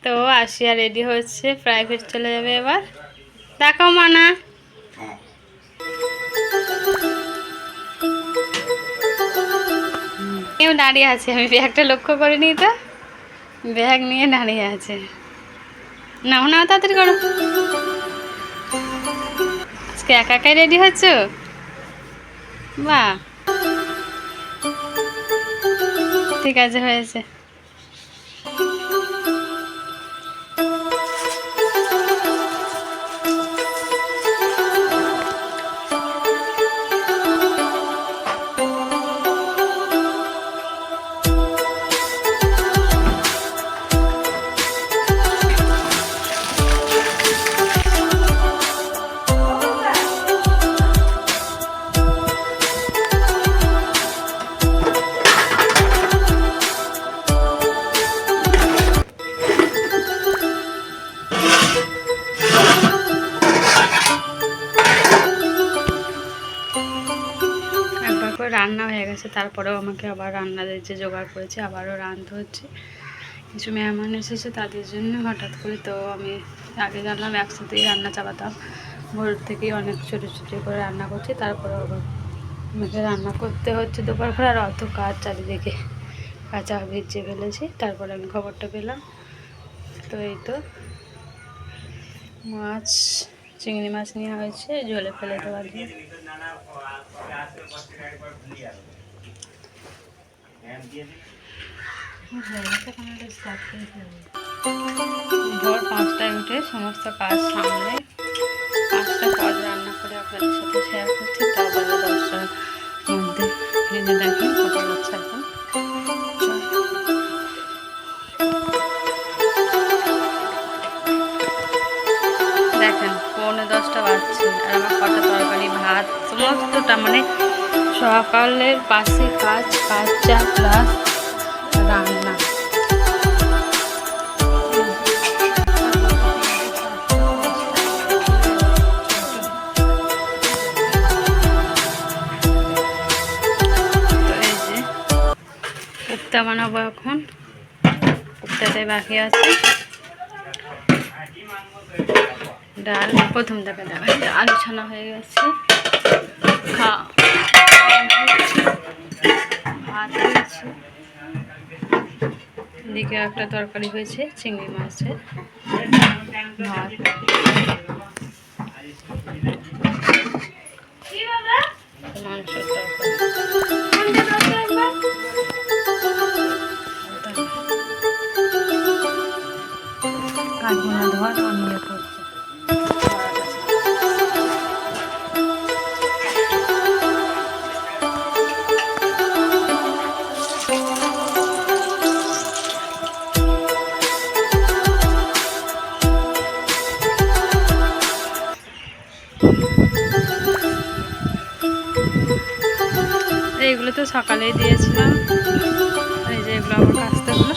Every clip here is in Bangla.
তো আসিয়া রেডি হচ্ছে, প্রাইভেট চলে যাবে এবার। দেখাও মানা, কেউ দাঁড়িয়ে আছে, আমি ব্যাগটা লক্ষ্য করিনি তো, ব্যাগ নিয়ে দাঁড়িয়ে আছে। নাও নাও তাড়াতাড়ি করো। আজকে একা একাই রেডি হচ্ছ? বাহ, ঠিক আছে, হয়েছে। রান্না হয়ে গেছে, তারপরেও আমাকে আবার রান্না যে জোগাড় করেছে, আবারও রাঁধতে হচ্ছে। কিছু মেহমান এসেছে তাদের জন্য হঠাৎ করে, তো আমি আগে জানলাম একসাথেই রান্না চালাতাম, ভোর থেকেই অনেক ছোটো ছোটো করে রান্না করছি, তারপরেও আবার আমাকে রান্না করতে হচ্ছে দুপুর করে। আর অত কাজ চারিদিকে, কাঁচা ভিজিয়ে ফেলেছি, তারপরে আমি খবরটা পেলাম। তো এই তো মাছ, চিংড়ি মাছ নেওয়া হয়েছে, ঝোলে ফেলে দেওয়া দিয়ে। ভোর 5টায় উঠে সমস্ত কাজ সামলে 5টা পদ রান্না করে আপনাদের সাথে শেয়ার করছি। তাও বেলা 10টার মধ্যে ভেজে দেখেন কত যাচ্ছে এখন। দেখেন 9:45 বাজছে, আর আমার কটা তরকারি, ভাত, সমস্তটা মানে সকালের পাশে কাজ, কাজটা প্লাস রান্না। কোপ্তা বানাবো এখন, কোপ্তাটাই বাকি আছে। ডাল প্রথম থেকে দেখা যায়, আলু ছানা হয়ে গেছে, ভাত হয়েছে, এদিকে একটা তরকারি হয়েছে চিংড়ি মাছের, ভাত, মাংসের তরকারি। কাজগুলো ধোয়া নিয়ে করছে। এইগুলো তো সকালেই দিয়েছিলাম, এই যে এগুলো আমার কাছতে হলো।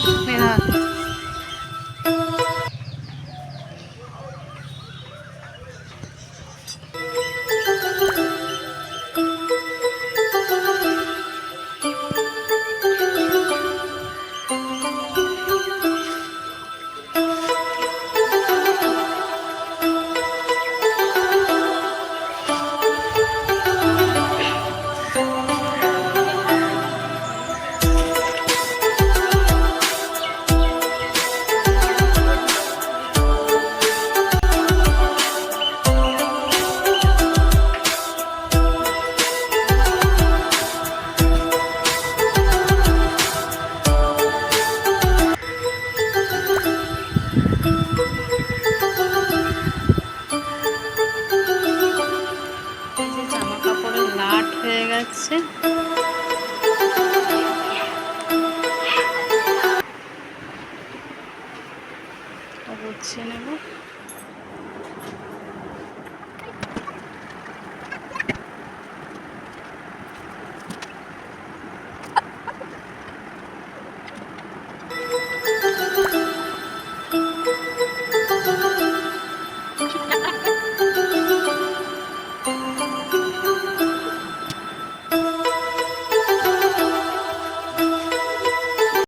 হয়ে গেছে, গুছিয়ে নেব।